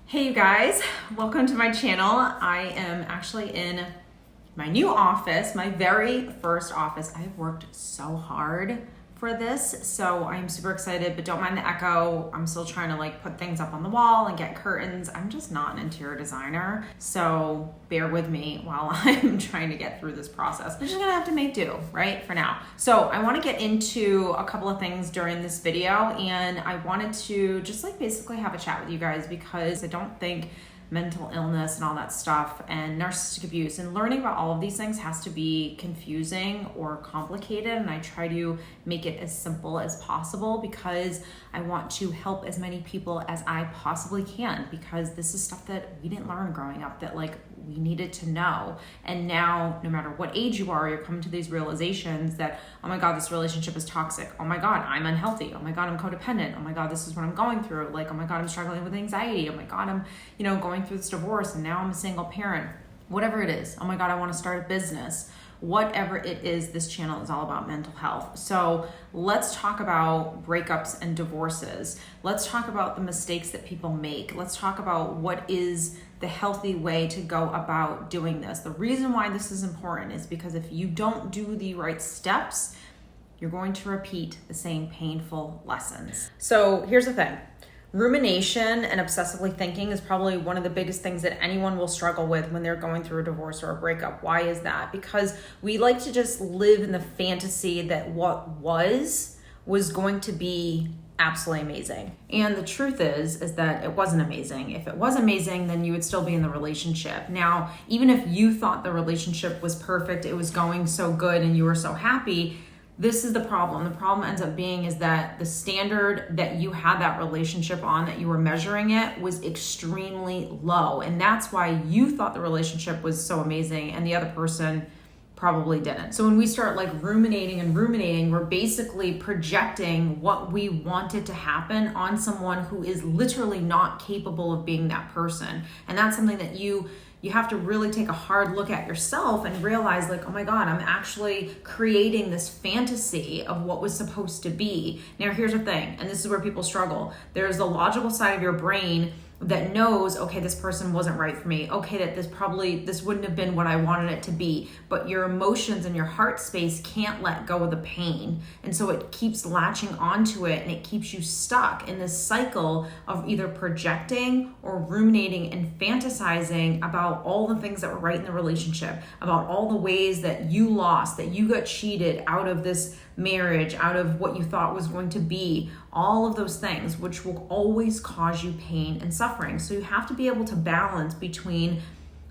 Hey you guys, welcome to my channel. I am actually in my new office, my very first office. I've worked so hard for this, so I'm super excited, but don't mind the echo. I'm still trying to put things up on the wall and get curtains. I'm just not an interior designer, so bear with me while I'm trying to get through this process. I'm just gonna have to make do, right, for now. So I wanna get into a couple of things during this video, and I wanted to just basically have a chat with you guys because I don't think mental illness and all that stuff and narcissistic abuse and learning about all of these things has to be confusing or complicated, and I try to make it as simple as possible because I want to help as many people as I possibly can, because this is stuff that we didn't learn growing up that we needed to know. And now, no matter what age you are, you're coming to these realizations that, oh my God, this relationship is toxic. Oh my God, I'm unhealthy. Oh my God, I'm codependent. Oh my God, this is what I'm going through. Oh my God, I'm struggling with anxiety. Oh my God, I'm, going through this divorce and now I'm a single parent. Whatever it is. Oh my God, I want to start a business. Whatever it is, this channel is all about mental health. So let's talk about breakups and divorces. Let's talk about the mistakes that people make. Let's talk about what is the healthy way to go about doing this. The reason why this is important is because if you don't do the right steps, you're going to repeat the same painful lessons. So here's the thing. Rumination and obsessively thinking is probably one of the biggest things that anyone will struggle with when they're going through a divorce or a breakup. Why is that? Because we like to just live in the fantasy that what was going to be absolutely amazing. And the truth is that it wasn't amazing. If it was amazing, then you would still be in the relationship. Now, even if you thought the relationship was perfect, it was going so good and you were so happy, this is the problem. The problem ends up being is that the standard that you had that relationship on, that you were measuring it, was extremely low. And that's why you thought the relationship was so amazing and the other person probably didn't. So when we start ruminating, we're basically projecting what we wanted to happen on someone who is literally not capable of being that person. And that's something that you have to really take a hard look at yourself and realize oh my God, I'm actually creating this fantasy of what was supposed to be. Now, here's the thing, and this is where people struggle. There's the logical side of your brain that knows, okay, this person wasn't right for me. Okay, that this wouldn't have been what I wanted it to be. But your emotions and your heart space can't let go of the pain. And so it keeps latching onto it, and it keeps you stuck in this cycle of either projecting or ruminating and fantasizing about all the things that were right in the relationship, about all the ways that you lost, that you got cheated out of this marriage, out of what you thought was going to be, all of those things, which will always cause you pain and suffering. So you have to be able to balance between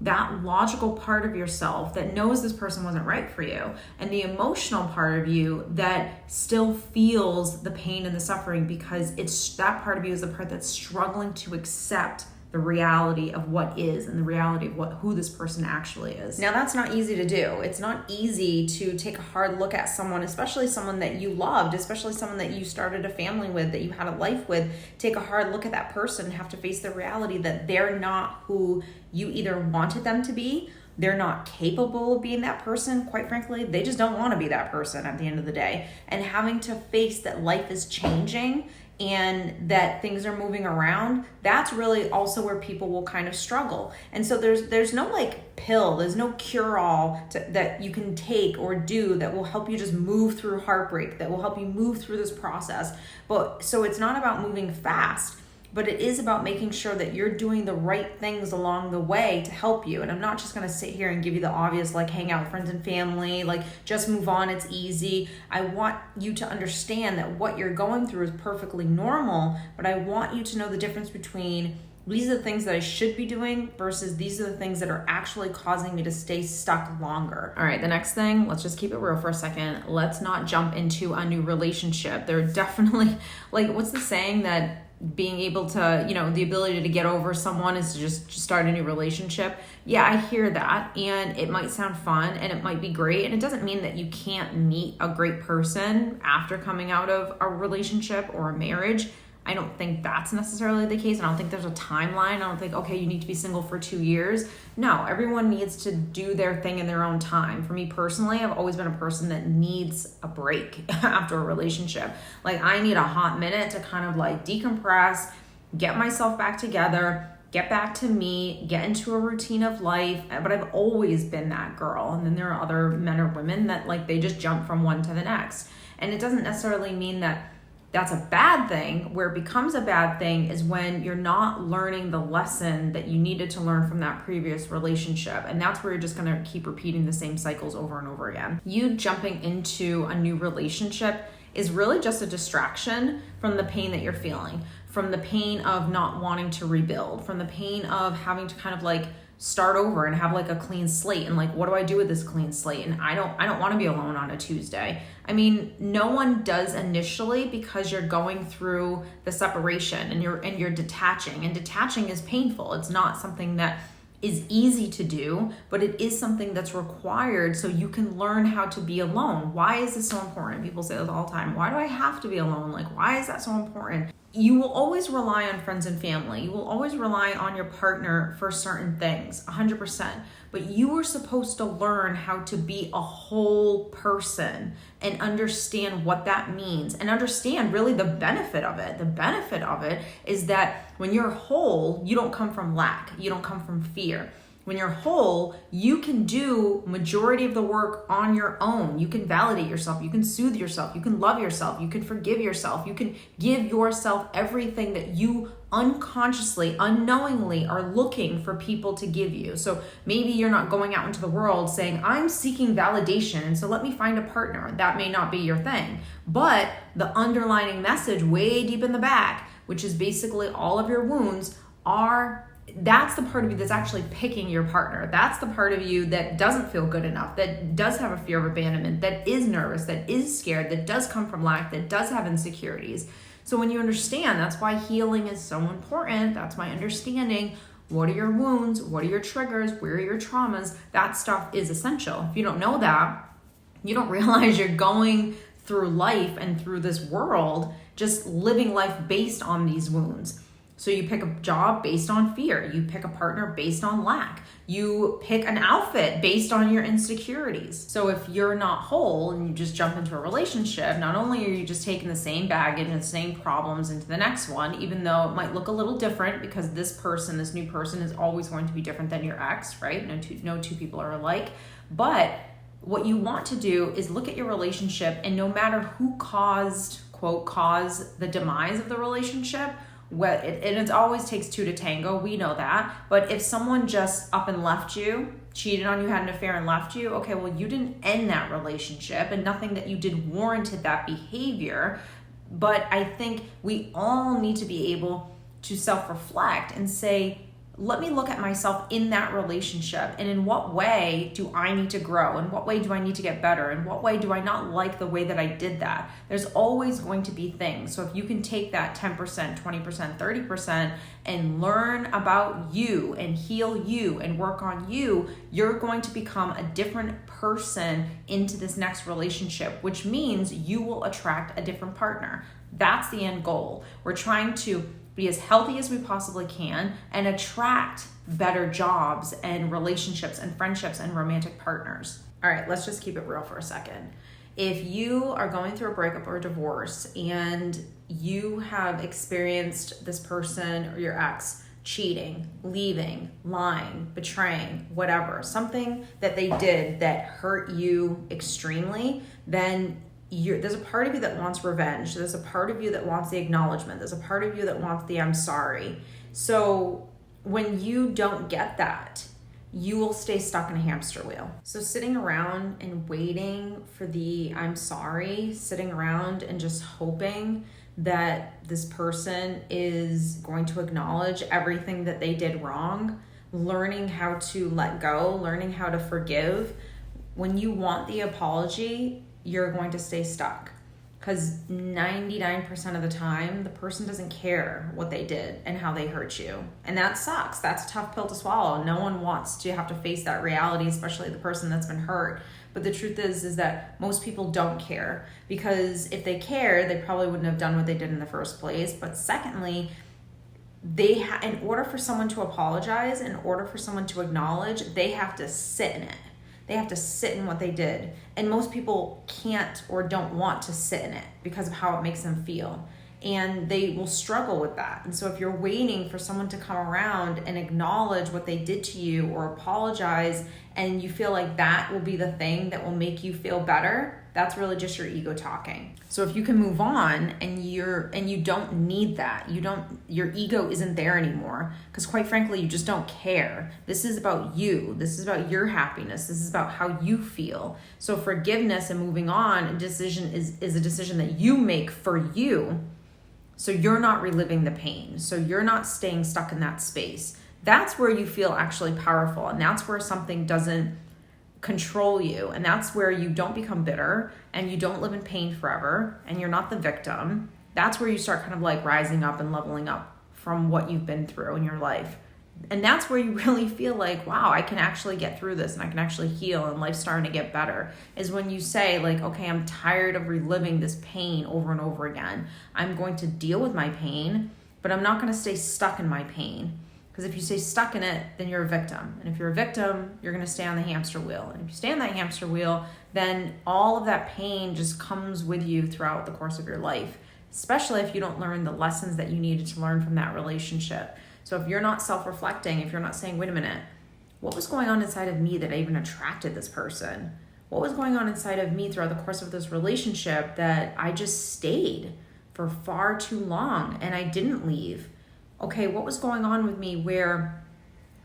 that logical part of yourself that knows this person wasn't right for you and the emotional part of you that still feels the pain and the suffering, because it's that part of you is the part that's struggling to accept the reality of what is and the reality of who this person actually is. Now, that's not easy to do. It's not easy to take a hard look at someone, especially someone that you loved, especially someone that you started a family with, that you had a life with. Take a hard look at that person and have to face the reality that they're not who you either wanted them to be. They're not capable of being that person. Quite frankly, they just don't want to be that person at the end of the day. And having to face that life is changing and that things are moving around, that's really also where people will kind of struggle. And so there's no pill, there's no cure-all that you can take or do that will help you just move through heartbreak, that will help you move through this process. But so it's not about moving fast, but it is about making sure that you're doing the right things along the way to help you. And I'm not just gonna sit here and give you the obvious, hang out with friends and family, just move on, it's easy. I want you to understand that what you're going through is perfectly normal, but I want you to know the difference between these are the things that I should be doing versus these are the things that are actually causing me to stay stuck longer. All right, the next thing, let's just keep it real for a second. Let's not jump into a new relationship. There are definitely, what's the saying that being able to, the ability to get over someone is to just start a new relationship. Yeah, I hear that, and it might sound fun and it might be great, and it doesn't mean that you can't meet a great person after coming out of a relationship or a marriage. I don't think that's necessarily the case. I don't think there's a timeline. I don't think, okay, you need to be single for 2 years. No, everyone needs to do their thing in their own time. For me personally, I've always been a person that needs a break after a relationship. I need a hot minute to kind of decompress, get myself back together, get back to me, get into a routine of life. But I've always been that girl. And then there are other men or women that like, they just jump from one to the next. And it doesn't necessarily mean that that's a bad thing. Where it becomes a bad thing is when you're not learning the lesson that you needed to learn from that previous relationship. And that's where you're just gonna keep repeating the same cycles over and over again. You jumping into a new relationship is really just a distraction from the pain that you're feeling, from the pain of not wanting to rebuild, from the pain of having to kind of like start over and have like a clean slate, and like, what do I do with this clean slate? And I don't want to be alone on a Tuesday. I mean, no one does initially, because you're going through the separation and you're detaching, and detaching is painful. It's not something that is easy to do, but it is something that's required so you can learn how to be alone. Why is this so important? People say this all the time. Why do I have to be alone? Like, why is that so important? You will always rely on friends and family. You will always rely on your partner for certain things, 100%. But you are supposed to learn how to be a whole person and understand what that means, and understand really the benefit of it. The benefit of it is that when you're whole, you don't come from lack. You don't come from fear. When you're whole, you can do majority of the work on your own. You can validate yourself. You can soothe yourself. You can love yourself. You can forgive yourself. You can give yourself everything that you unconsciously, unknowingly are looking for people to give you. So maybe you're not going out into the world saying, I'm seeking validation, and so let me find a partner. That may not be your thing. But the underlining message way deep in the back, which is basically all of your wounds, that's the part of you that's actually picking your partner. That's the part of you that doesn't feel good enough, that does have a fear of abandonment, that is nervous, that is scared, that does come from lack, that does have insecurities. So when you understand, that's why healing is so important. That's why understanding what are your wounds, what are your triggers, where are your traumas, that stuff is essential. If you don't know that, you don't realize you're going through life and through this world just living life based on these wounds. So you pick a job based on fear. You pick a partner based on lack. You pick an outfit based on your insecurities. So if you're not whole and you just jump into a relationship, not only are you just taking the same baggage and the same problems into the next one, even though it might look a little different because this new person is always going to be different than your ex, right? No two people are alike. But what you want to do is look at your relationship, and no matter who caused the demise of the relationship, it always takes two to tango, we know that. But if someone just up and left you, cheated on you, had an affair and left you, okay, well, you didn't end that relationship, and nothing that you did warranted that behavior. But I think we all need to be able to self-reflect and say, let me look at myself in that relationship, and in what way do I need to grow? In what way do I need to get better? In what way do I not like the way that I did that? There's always going to be things. So if you can take that 10%, 20%, 30% and learn about you and heal you and work on you, you're going to become a different person into this next relationship, which means you will attract a different partner. That's the end goal. We're trying to be as healthy as we possibly can and attract better jobs and relationships and friendships and romantic partners. All right, let's just keep it real for a second. If you are going through a breakup or a divorce and you have experienced this person or your ex cheating, leaving, lying, betraying, whatever, something that they did that hurt you extremely, then there's a part of you that wants revenge. There's a part of you that wants the acknowledgement. There's a part of you that wants the I'm sorry. So when you don't get that, you will stay stuck in a hamster wheel. So sitting around and waiting for the I'm sorry, sitting around and just hoping that this person is going to acknowledge everything that they did wrong, learning how to let go, learning how to forgive. When you want the apology, you're going to stay stuck, because 99% of the time, the person doesn't care what they did and how they hurt you. And that sucks. That's a tough pill to swallow. No one wants to have to face that reality, especially the person that's been hurt. But the truth is that most people don't care, because if they care, they probably wouldn't have done what they did in the first place. But secondly, in order for someone to apologize, in order for someone to acknowledge, they have to sit in it. They have to sit in what they did. And most people can't or don't want to sit in it because of how it makes them feel. and they will struggle with that. And so if you're waiting for someone to come around and acknowledge what they did to you or apologize, and you feel like that will be the thing that will make you feel better, that's really just your ego talking. So if you can move on and you don't need that, your ego isn't there anymore, because quite frankly, you just don't care. This is about you. This is about your happiness. This is about how you feel. So forgiveness and moving on, a decision is a decision that you make for you. So you're not reliving the pain. So you're not staying stuck in that space. That's where you feel actually powerful. And that's where something doesn't control you. And that's where you don't become bitter and you don't live in pain forever and you're not the victim. That's where you start kind of like rising up and leveling up from what you've been through in your life. And that's where you really feel like, wow, I can actually get through this and I can actually heal and life's starting to get better, is when you say like, okay, I'm tired of reliving this pain over and over again. I'm going to deal with my pain, but I'm not going to stay stuck in my pain. Because if you stay stuck in it, then you're a victim. And if you're a victim, you're going to stay on the hamster wheel. And if you stay on that hamster wheel, then all of that pain just comes with you throughout the course of your life, especially if you don't learn the lessons that you needed to learn from that relationship. So if you're not self-reflecting, if you're not saying, wait a minute, what was going on inside of me that I even attracted this person? What was going on inside of me throughout the course of this relationship that I just stayed for far too long and I didn't leave? Okay, what was going on with me where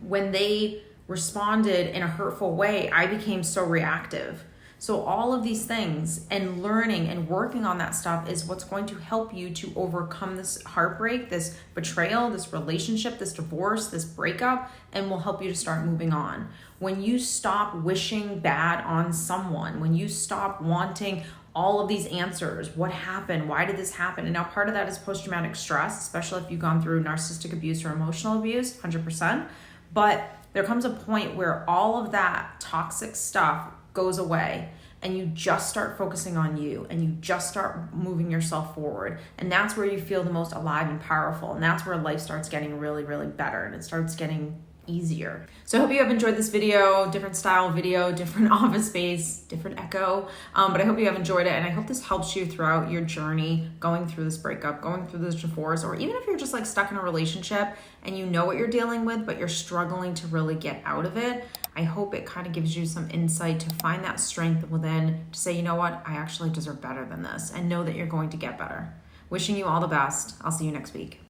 when they responded in a hurtful way, I became so reactive? So all of these things and learning and working on that stuff is what's going to help you to overcome this heartbreak, this betrayal, this relationship, this divorce, this breakup, and will help you to start moving on. When you stop wishing bad on someone, when you stop wanting all of these answers, what happened, why did this happen? And now part of that is post-traumatic stress, especially if you've gone through narcissistic abuse or emotional abuse, 100%. But there comes a point where all of that toxic stuff goes away and you just start focusing on you and you just start moving yourself forward. And that's where you feel the most alive and powerful. And that's where life starts getting really, really better and it starts getting easier. So I hope you have enjoyed this video, different style video, different office space, different echo. But I hope you have enjoyed it. And I hope this helps you throughout your journey, going through this breakup, going through this divorce, or even if you're just like stuck in a relationship and you know what you're dealing with, but you're struggling to really get out of it. I hope it kind of gives you some insight to find that strength within to say, you know what, I actually deserve better than this, and know that you're going to get better. Wishing you all the best. I'll see you next week.